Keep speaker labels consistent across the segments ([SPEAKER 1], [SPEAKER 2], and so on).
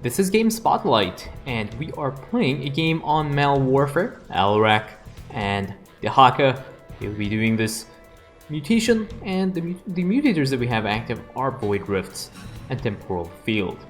[SPEAKER 1] This is Game Spotlight, and we are playing a game on Mal Warfare, Alarak, and Dehaka. We'll be doing this mutation, and the mutators that we have active are Void Rifts and Temporal Field.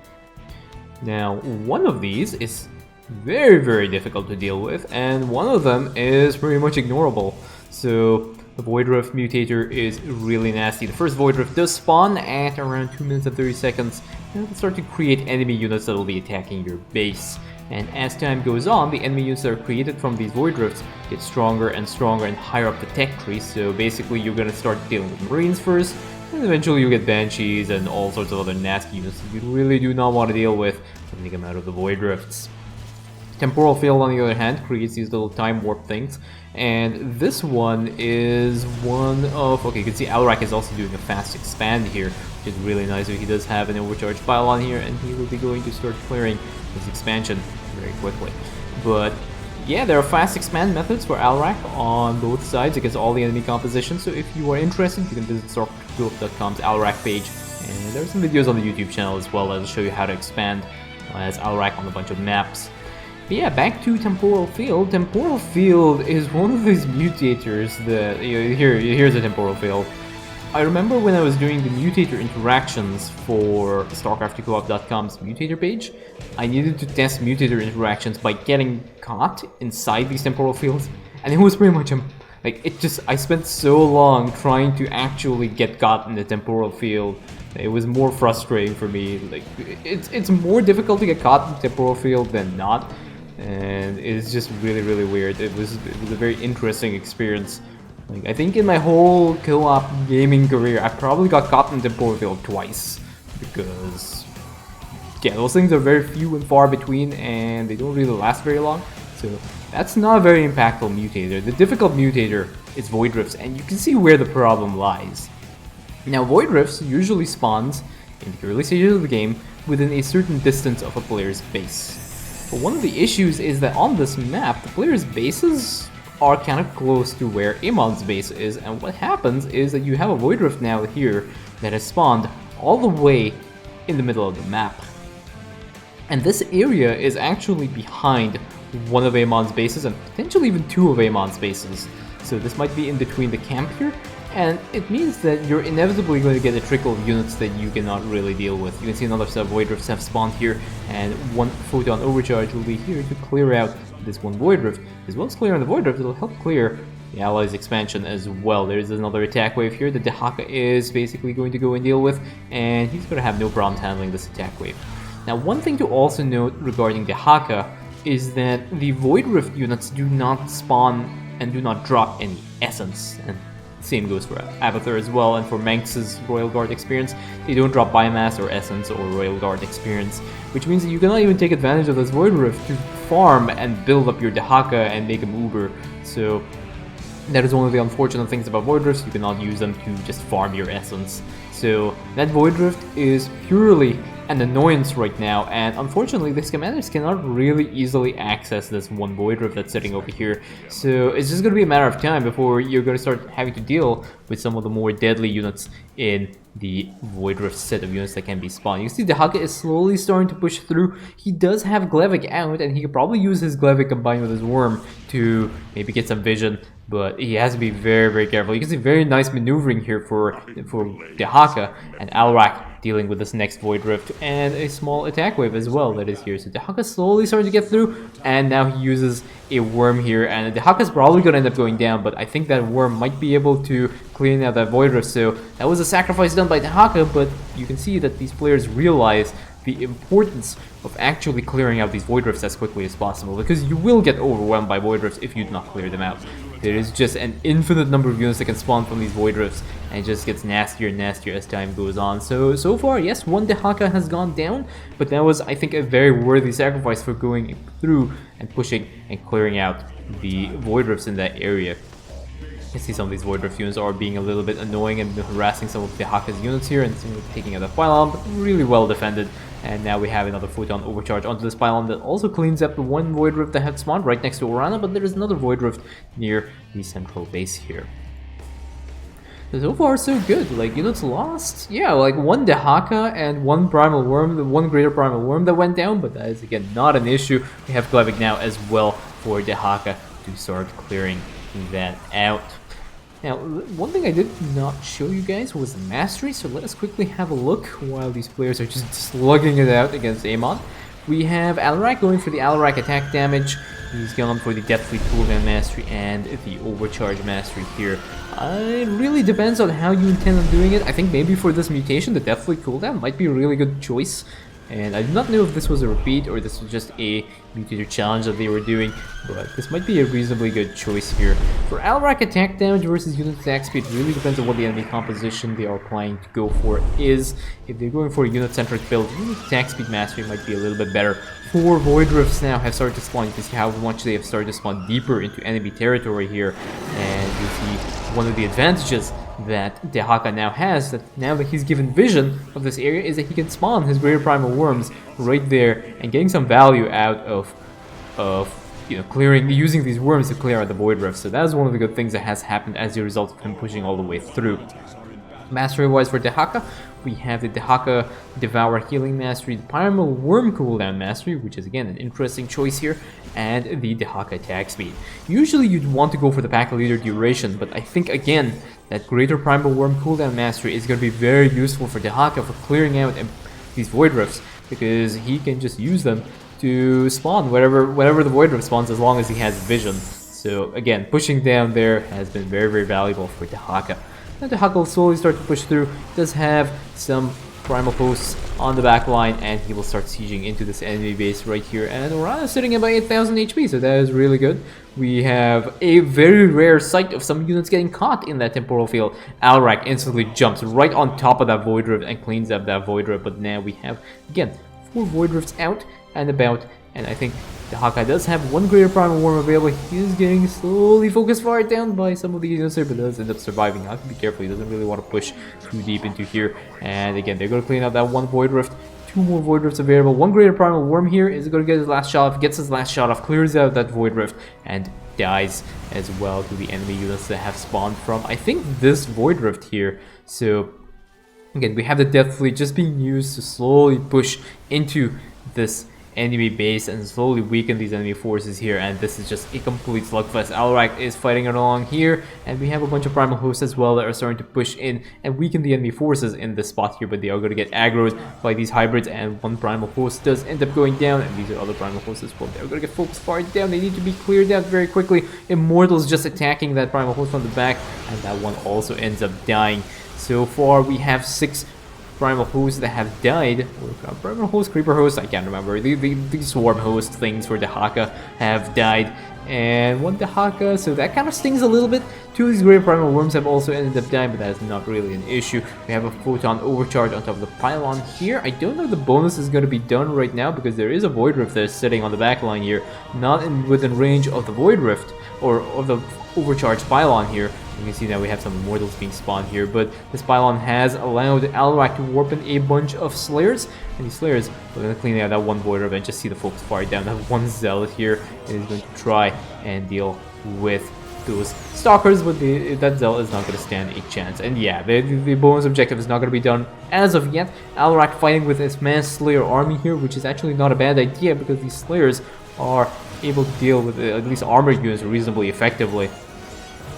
[SPEAKER 1] Now, one of these is very difficult to deal with, and one of them is pretty much ignorable. So the Void Rift mutator is really nasty. The first Void Rift does spawn at around 2 minutes and 30 seconds, and it'll start to create enemy units that will be attacking your base. And as time goes on, the enemy units that are created from these Void Rifts get stronger and stronger and higher up the tech tree. So basically you're gonna start dealing with Marines first, and eventually you get Banshees and all sorts of other nasty units that you really do not want to deal with when they come out of the Void Rifts. Temporal Field, on the other hand, creates these little time warp things, and this one is one of... Okay, you can see Alarak is also doing a fast expand here, which is really nice. So he does have an overcharge pylon here, and he will be going to start clearing his expansion very quickly. But yeah, there are fast expand methods for Alarak on both sides against all the enemy composition, so if you are interested, you can visit Starcraft.com's Alarak page, and there are some videos on the YouTube channel as well that'll show you how to expand as Alarak on a bunch of maps. But yeah, back to Temporal Field. Temporal Field is one of these mutators that... here's a Temporal Field. I remember when I was doing the mutator interactions for Starcraft.com's mutator page, I needed to test mutator interactions by getting caught inside these Temporal Fields, and it was pretty much I spent so long trying to actually get caught in the Temporal Field. It was more frustrating for me. Like, it's more difficult to get caught in the Temporal Field than not. And it's just really weird. It was a very interesting experience. Like, I think in my whole co-op gaming career, I probably got caught in the Temporal Field twice, because yeah, those things are very few and far between, and they don't really last very long. So that's not a very impactful mutator. The difficult mutator is Void Rifts, and you can see where the problem lies. Now, Void Rifts usually spawns in the early stages of the game within a certain distance of a player's base. But one of the issues is that on this map, the player's bases are kind of close to where Amon's base is, and what happens is that you have a Void Rift now here that has spawned all the way in the middle of the map. And this area is actually behind one of Amon's bases, and potentially even two of Amon's bases. So this might be in between the camp here, and it means that you're inevitably going to get a trickle of units that you cannot really deal with. You can see another set of Void Rifts have spawned here, and one Photon Overcharge will be here to clear out this one Void Rift. As well as clearing the Void Rift, it'll help clear the Allies' expansion as well. There's another attack wave here that Dehaka is basically going to go and deal with, and he's going to have no problems handling this attack wave. Now, one thing to also note regarding Dehaka is that the Void Rift units do not spawn and do not drop any essence. And same goes for Abathur as well, and for Manx's Royal Guard experience, they don't drop biomass or essence or Royal Guard experience, which means that you cannot even take advantage of this Void Rift to farm and build up your Dehaka and make him uber. So that is one of the unfortunate things about Void Rifts. You cannot use them to just farm your essence. So that Void Rift is purely an annoyance right now, and unfortunately these commanders cannot really easily access this one Void Rift that's sitting over here. So it's just going to be a matter of time before you're going to start having to deal with some of the more deadly units in the Void Rift set of units that can be spawned. You see Dehaka is slowly starting to push through. He does have Glevic out, and he could probably use his Glevic combined with his Worm to maybe get some vision, but he has to be very careful. You can see very nice maneuvering here for Dehaka, and Alarak dealing with this next Void Rift and a small attack wave as well that is here. So Dehaka slowly starting to get through, and now he uses a Worm here, and Dehaka's probably going to end up going down, but I think that Worm might be able to clean out that Void Rift. So that was a sacrifice done by Dehaka, but you can see that these players realize the importance of actually clearing out these Void Rifts as quickly as possible, because you will get overwhelmed by Void Rifts if you do not clear them out. There is just an infinite number of units that can spawn from these Void Rifts, and it just gets nastier and nastier as time goes on. So far, yes, one Dehaka has gone down, but that was, I think, a very worthy sacrifice for going through and pushing and clearing out the Void Rifts in that area. You see some of these Void Rift units are being a little bit annoying and harassing some of Dehaka's units here, and taking out the pylon, but really well defended. And now we have another Photon Overcharge onto this pylon that also cleans up the one Void Rift that had spawned right next to Orana, but there is another Void Rift near the central base here. So far, so good. Like, units lost? Yeah, like one Dehaka and one Primal Worm, the one Greater Primal Worm that went down, but that is, again, not an issue. We have Glevic now as well for Dehaka to start clearing that out. Now, one thing I did not show you guys was the Mastery, so let us quickly have a look while these players are just slugging it out against Amon. We have Alarak going for the Alarak attack damage. He's going for the Deathly Cooldown Mastery and the Overcharge Mastery here. It really depends on how you intend on doing it. I think maybe for this mutation, the Deathly Cooldown might be a really good choice. And I do not know if this was a repeat or this was just a mutator challenge that they were doing, but this might be a reasonably good choice here. For Alarak attack damage versus unit attack speed, really depends on what the enemy composition they are planning to go for is. If they're going for a unit-centric build, unit attack speed mastery might be a little bit better. 4 Void Rifts now have started to spawn. You can see how much they have started to spawn deeper into enemy territory here, and you see one of the advantages that Dehaka now has, that now that he's given vision of this area, is that he can spawn his Greater Primal Worms right there and getting some value out of using these worms to clear out the Void Rift. So that is one of the good things that has happened as a result of him pushing all the way through. Mastery wise for Dehaka, we have the Dehaka Devour Healing Mastery, the Primal Worm Cooldown Mastery, which is again an interesting choice here, and the Dehaka Attack Speed. Usually you'd want to go for the Pack Leader Duration, but I think again that Greater Primal Worm Cooldown Mastery is going to be very useful for Dehaka for clearing out these Void Rifts, because he can just use them to spawn whatever the Void Rift spawns as long as he has vision. So again, pushing down there has been very, very valuable for Dehaka. Now Dehaka will slowly start to push through. He does have some primal posts on the back line, and he will start sieging into this enemy base right here. And Orana is sitting at about 8,000 HP, so that is really good. We have a very rare sight of some units getting caught in that temporal field. Alarak instantly jumps right on top of that Void Rift and cleans up that Void Rift, but now we have, again, 4 Void Rifts out and about, and I think Dehaka does have 1 Greater Primal Worm available. He is getting slowly focus fired down by some of the units here, but does end up surviving. You have to be careful, he doesn't really want to push too deep into here. And again, they're going to clean out that 1 Void Rift. 2 more Void Rifts available. 1 Greater Primal Worm here is going to get his last shot off, gets his last shot off, clears out that Void Rift, and dies as well to the enemy units that have spawned from, I think, this Void Rift here. So again, we have the Death Fleet just being used to slowly push into this enemy base and slowly weaken these enemy forces here, and this is just a complete slugfest. Alarak is fighting along here, and we have a bunch of primal hosts as well that are starting to push in and weaken the enemy forces in this spot here, but they are going to get aggroed by these hybrids, and 1 primal host does end up going down, and these are other primal hosts as well. They're going to get focus fired down. They need to be cleared out very quickly. Immortal's just attacking that primal host from the back, and that one also ends up dying. So far we have 6 primal hosts that have died. Primal host, creeper host, I can't remember. The swarm host things for Dehaka have died, and 1 Dehaka, so that kind of stings a little bit. 2 of these Great Primal Worms have also ended up dying, but that is not really an issue. We have a Photon Overcharge on top of the pylon here. I don't know if the bonus is going to be done right now, because there is a Void Rift that is sitting on the back line here, not within range of the Void Rift, or of the Overcharged pylon here. You can see that we have some Immortals being spawned here, but this pylon has allowed Alarak to warp in a bunch of Slayers, and these Slayers are going to clean out that 1 Void Rift and just see the focus fire down. That 1 Zealot here is going to try and deal with those Stalkers, but that Zealot is not going to stand a chance. And yeah, the bonus objective is not going to be done as of yet. Alarak fighting with his Mass Slayer army here, which is actually not a bad idea, because these Slayers are able to deal with at least armored units reasonably effectively.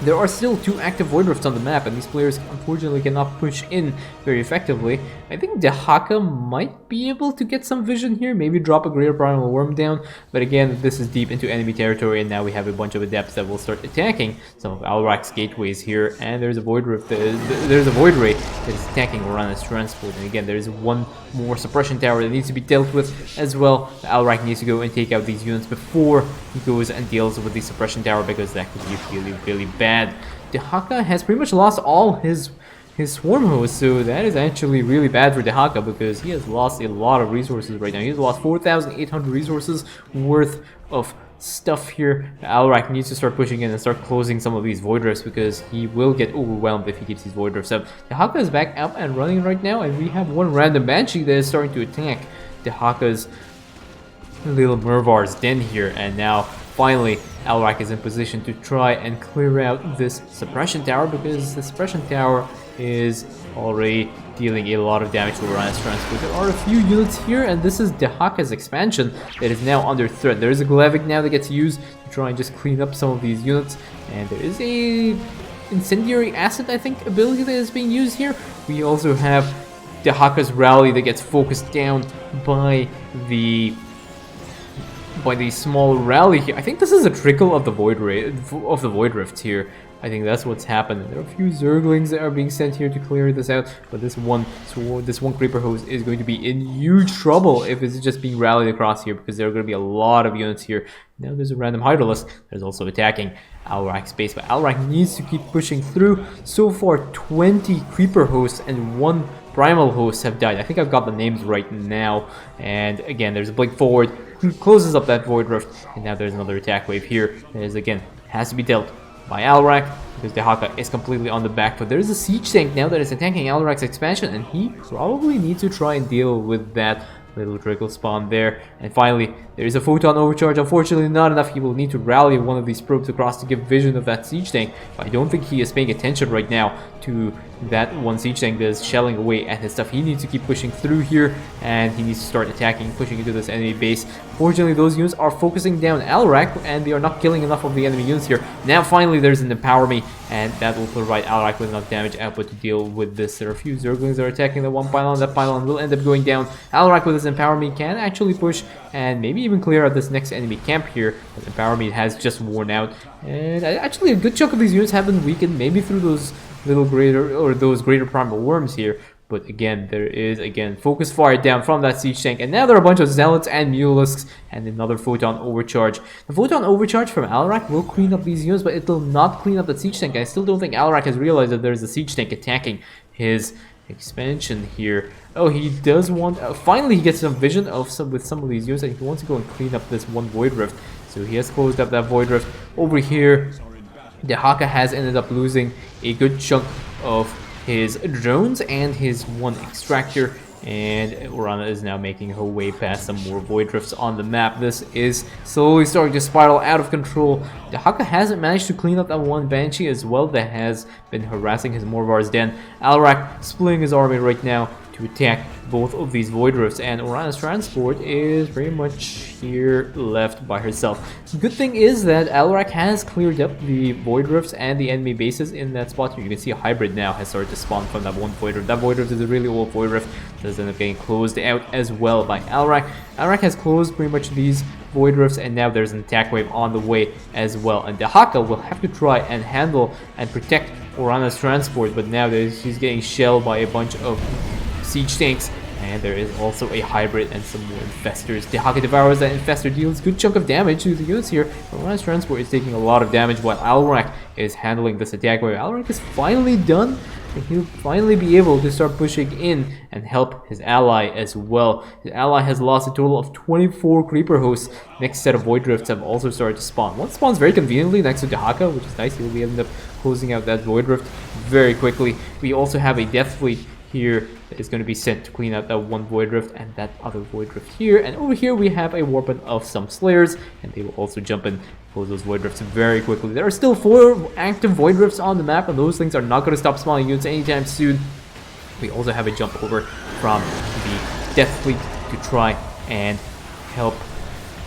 [SPEAKER 1] There are still 2 active Void Rifts on the map, and these players unfortunately cannot push in very effectively. I think Dehaka might be able to get some vision here, maybe drop a Greater Primal Worm down, but again, this is deep into enemy territory, and now we have a bunch of Adepts that will start attacking some of Alarak's gateways here, and there's a Void Rift, there's a Void Ray that is attacking Orana's transport, and again, there's 1 more Suppression Tower that needs to be dealt with as well. Alarak needs to go and take out these units before he goes and deals with the Suppression Tower, because that could be really, really bad. Dehaka has pretty much lost all his swarm hosts, so that is actually really bad for Dehaka, because he has lost a lot of resources right now. He's lost 4,800 resources worth of stuff here. Alarak needs to start pushing in and start closing some of these Void Rifts, because he will get overwhelmed if he keeps these Void Rifts up. Dehaka is back up and running right now, and we have 1 random Banshee that is starting to attack Dehaka's little Mervar's den here, and now finally, Alrak is in position to try and clear out this suppression tower, because the suppression tower is already dealing a lot of damage to Orion's transport. There are a few units here, and this is Dehaka's expansion that is now under threat. There is a Glevic now that gets used to try and just clean up some of these units, and there is a incendiary acid, I think, ability that is being used here. We also have Dehaka's rally that gets focused down by the small rally here. I think this is a trickle of the Void Rift here. I think that's what's happened. There are a few Zerglings that are being sent here to clear this out, but this one Creeper host is going to be in huge trouble if it's just being rallied across here, because there are going to be a lot of units here. Now there's a random Hydralisk that's also attacking Alrak's base, but Alrak needs to keep pushing through. So far, 20 Creeper hosts and 1 Primal host have died. I think I've got the names right now. And again, there's a blink forward, closes up that Void Rift, and now there's another attack wave here that is, again, has to be dealt by Alrak, because Dehaka is completely on the back foot. There is a siege tank now that is attacking Alrak's expansion, and he probably needs to try and deal with that little trickle spawn there. And finally, there is a photon overcharge. Unfortunately, not enough. He will need to rally one of these probes across to give vision of that siege tank, but I don't think he is paying attention right now to that one siege tank that is shelling away at his stuff. He needs to keep pushing through here, and he needs to start attacking, pushing into this enemy base. Fortunately, those units are focusing down Alrak, and they are not killing enough of the enemy units here. Now finally there's an Empower Me, and that will provide Alrak with enough damage output to deal with this. There are a few Zerglings that are attacking the one pylon. That pylon will end up going down. Alrak with his Empower Me can actually push and maybe even clear out this next enemy camp here, but Empower Me has just worn out, and actually a good chunk of these units have been weakened, maybe through those greater primal worms here. But again, there is focus fire down from that siege tank, and now there are a bunch of zealots and mulisks and another photon overcharge. The photon overcharge from Alrak will clean up these units, but it will not clean up the siege tank. I still don't think Alrak has realized that there's a siege tank attacking his expansion here. Oh, he does want. Finally, he gets some vision with some of these units, and he wants to go and clean up this one Void Rift. So he has closed up that Void Rift over here. Dehaka has ended up losing a good chunk of his drones and his one extractor, and Orana is now making her way past some more Void Rifts on the map. This is slowly starting to spiral out of control. Dehaka hasn't managed to clean up that one Banshee as well that has been harassing his Morvar's den. Alrak splitting his army right now to attack both of these Void Rifts, and Orana's transport is pretty much here left by herself. The good thing is that Alrak has cleared up the Void Rifts and the enemy bases in that spot. You can see a hybrid now has started to spawn from that one Void Rift. That Void Rift is a really old Void Rift that is end up getting closed out as well by Alrak. Alrak has closed pretty much these Void Rifts, and now there's an attack wave on the way as well. And Dehaka will have to try and handle and protect Orana's transport, but now she's getting shelled by a bunch of siege tanks, and there is also a hybrid and some more infestors. Dehaka devours that infestor, deals a good chunk of damage to the units here. Orana's transport is taking a lot of damage while Alrak is handling this attack wave. Alrak is finally done, and he'll finally be able to start pushing in and help his ally as well. His ally has lost a total of 24 Creeper hosts. Next set of Void Rifts have also started to spawn. One spawns very conveniently next to Dehaka, which is nice. He'll be end up closing out that Void Rift very quickly. We also have a Death Fleet here that is going to be sent to clean out that one Void Rift and that other Void Rift here. And over here we have a weapon of some Slayers, and they will also jump in, close those Void Rifts very quickly. There are still 4 active Void Rifts on the map, and those things are not going to stop spawning units anytime soon. We also have a jump over from the Death Fleet to try and help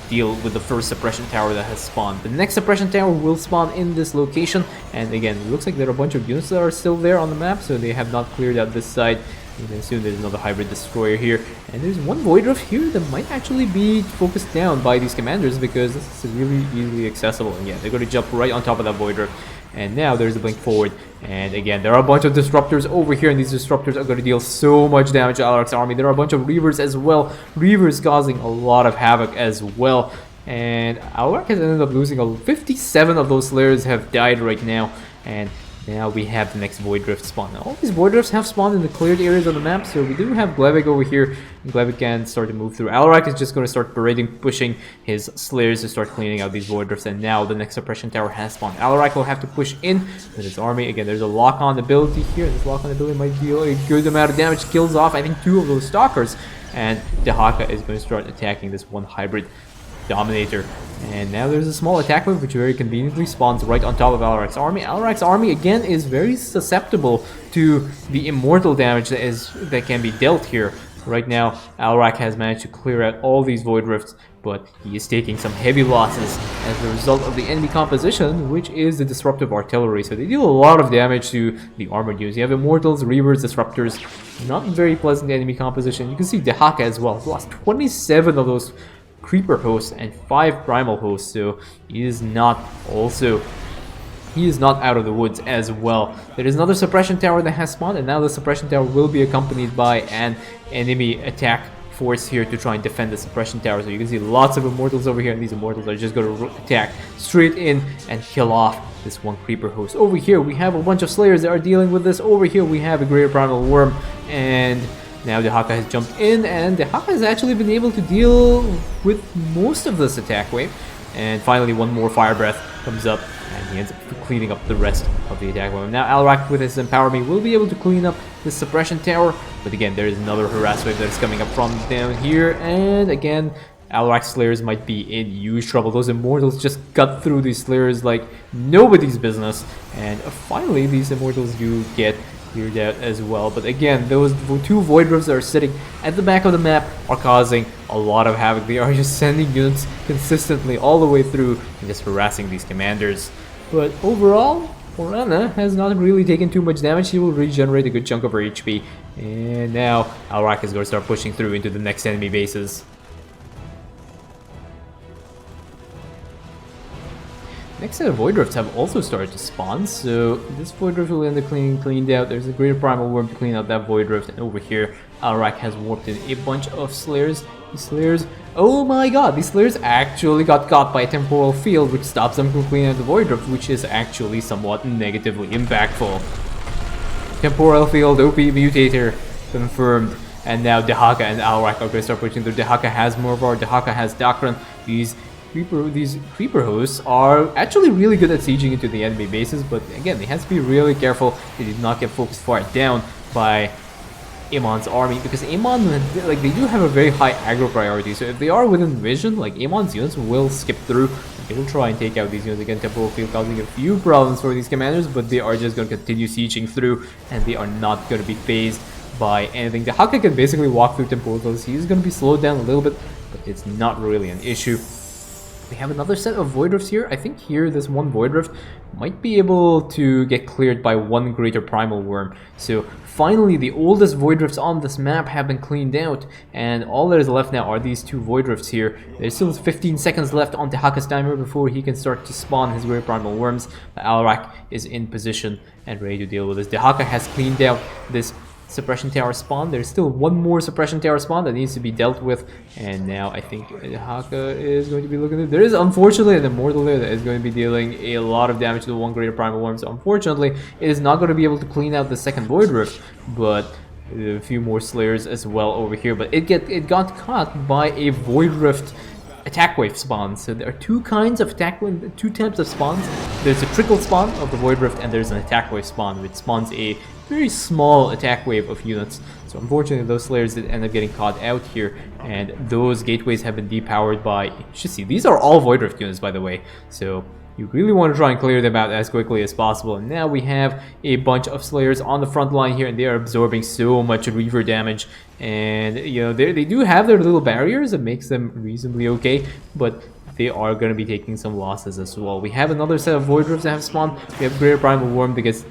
[SPEAKER 1] deal with the first suppression tower that has spawned. The next suppression tower will spawn in this location, and again, it looks like there are a bunch of units that are still there on the map, so they have not cleared out this side. And then soon there's another hybrid destroyer here, and there's one Void Rift here that might actually be focused down by these commanders, because this is really easily accessible. And yeah, they're going to jump right on top of that Void Rift. And now there's a blink forward, and again there are a bunch of disruptors over here, and these disruptors are going to deal so much damage to Alrak's army. There are a bunch of Reavers as well, Reavers causing a lot of havoc as well, and Alrak has ended up losing 57 of those Slayers have died right now, and now we have the next Void Rift spawn. Now, all these Void Rifts have spawned in the cleared areas of the map, so we do have Glevic over here, and Glevic can start to move through. Alrak is just going to start parading, pushing his Slayers to start cleaning out these Void Rifts, and now the next suppression tower has spawned. Alrak will have to push in with his army. Again, there's a lock-on ability here. This lock-on ability might deal a good amount of damage, kills off, I think, 2 of those Stalkers, and Dehaka is going to start attacking this one hybrid Dominator. And now there's a small attack wave which very conveniently spawns right on top of Alarak's army. Alarak's army again is very susceptible to the immortal damage that can be dealt here. Right now, Alarak has managed to clear out all these Void Rifts, but he is taking some heavy losses as a result of the enemy composition, which is the Disruptive Artillery. So they deal a lot of damage to the armored units. You have Immortals, Reavers, Disruptors. Not very pleasant enemy composition. You can see Dehaka as well. He lost 27 of those Creeper hosts and 5 Primal hosts, so he is not out of the woods as well. There is another suppression tower that has spawned, and now the suppression tower will be accompanied by an enemy attack force here to try and defend the suppression tower. So you can see lots of Immortals over here, and these Immortals are just going to attack straight in and kill off this one Creeper host. Over here we have a bunch of Slayers that are dealing with this. Over here we have a Greater Primal Worm, and now Dehaka has jumped in, and Dehaka has actually been able to deal with most of this attack wave. And finally one more Fire Breath comes up, and he ends up cleaning up the rest of the attack wave. Now Alarak with his Empower Me will be able to clean up this suppression tower, but again there is another harass wave that is coming up from down here, and again Alarak's Slayers might be in huge trouble. Those Immortals just cut through these Slayers like nobody's business, and finally these Immortals do get cleared out as well. But again, those 2 Void Rifts that are sitting at the back of the map are causing a lot of havoc. They are just sending units consistently all the way through and just harassing these commanders. But overall, Orana has not really taken too much damage. She will regenerate a good chunk of her HP. And now Alarak is going to start pushing through into the next enemy bases. Next set of Void Rifts have also started to spawn, so this Void Rift will end up cleaned out. There's a Greater Primal Worm to clean out that Void Rift, and over here, Alarak has warped in a bunch of Slayers. These Slayers, oh my god, these Slayers actually got caught by a Temporal Field, which stops them from cleaning out the Void Rift, which is actually somewhat negatively impactful. Temporal Field, OP Mutator, confirmed. And now Dehaka and Alarak are going to start pushing through. Dehaka has Morvar, Dehaka has Dakran. These Creeper hosts are actually really good at sieging into the enemy bases, but again, they have to be really careful they did not get focused far down by Amon's army, because Amon, like, they do have a very high aggro priority, so if they are within vision, like, Amon's units will skip through. They will try and take out these units. Again, Temporal Field causing a few problems for these commanders, but they are just going to continue sieging through, and they are not going to be phased by anything. The Haka can basically walk through Temporal Fields. He is going to be slowed down a little bit, but it's not really an issue. We have another set of Void Rifts here. I think here this one Void Rift might be able to get cleared by one Greater Primal Worm. So finally the oldest Void Rifts on this map have been cleaned out, and all that is left now are these 2 Void Rifts here. There's still 15 seconds left on Dehaka's timer before he can start to spawn his Greater Primal Worms. Alarak is in position and ready to deal with this. Dehaka has cleaned out this suppression tower spawn. There's still one more suppression tower spawn that needs to be dealt with, and now I think Dehaka is going to be looking at it. There is unfortunately an Immortal there that is going to be dealing a lot of damage to the one Greater Primal Worm, so unfortunately it is not going to be able to clean out the second Void Rift, but a few more Slayers as well over here. But it got caught by a Void Rift attack wave spawn. So there are 2 kinds of attack wave, 2 types of spawns. There's a trickle spawn of the Void Rift, and there's an attack wave spawn, which spawns a very small attack wave of units. So unfortunately those Slayers did end up getting caught out here, and those gateways have been depowered by, you should see, these are all Void Rift units, by the way. So you really want to try and clear them out as quickly as possible. And now we have a bunch of Slayers on the front line here, and they are absorbing so much Reaver damage. And you know, they do have their little barriers that makes them reasonably okay, but they are going to be taking some losses as well. We have another set of Void Rifts that have spawned. We have Greater Primal Worm that gets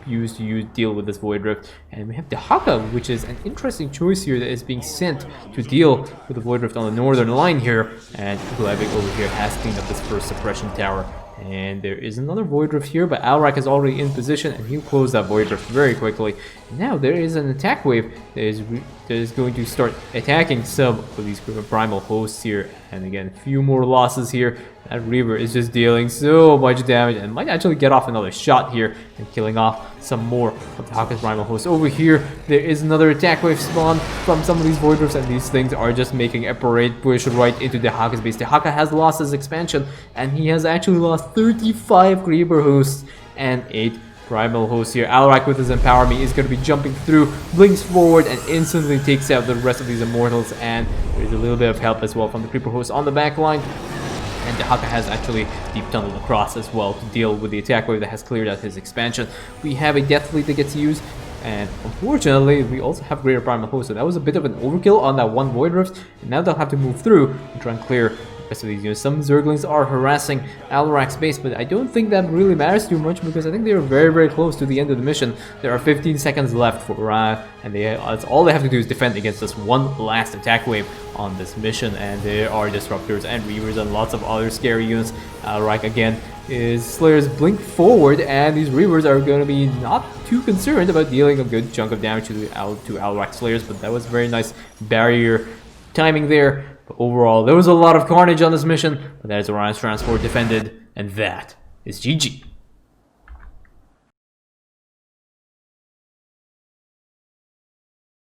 [SPEAKER 1] used to deal with this Void Rift. And we have Dehaka, which is an interesting choice here that is being sent to deal with the Void Rift on the northern line here. And Glavik over here has cleaned up this first suppression tower. And there is another Void Rift here, but Alarak is already in position, and he'll close that Void Rift very quickly. Now there is an attack wave that is going to start attacking some of these primal hosts here. And again, a few more losses here. That Reaver is just dealing so much damage and might actually get off another shot here and killing off some more of the Haka's primal hosts. Over here, there is another attack wave spawn from some of these Void Rifts, and these things are just making a parade push right into the Haka's base. The Haka has lost his expansion, and he has actually lost 35 Creeper hosts and 8 Primal host here. Alrak with his Empower Me is going to be jumping through, blinks forward, and instantly takes out the rest of these Immortals. And there's a little bit of help as well from the Creeper host on the back line. And the Haka has actually deep tunneled across as well to deal with the attack wave that has cleared out his expansion. We have a Death Fleet that gets used. And unfortunately, we also have Greater Primal Host, so that was a bit of an overkill on that one Void Rift. And now they'll have to move through and try and clear the rest of these units. Some Zerglings are harassing Alarak's base, but I don't think that really matters too much because I think they're very, very close to the end of the mission. There are 15 seconds left for and that's all they have to do is defend against this one last attack wave on this mission. And there are Disruptors and Reavers and lots of other scary units. Alarak again. His Slayers blink forward, and these Reavers are going to be not too concerned about dealing a good chunk of damage to Alarak Slayers, but that was very nice barrier timing there. But overall, there was a lot of carnage on this mission, but that is Orion's Transport defended, and that is GG.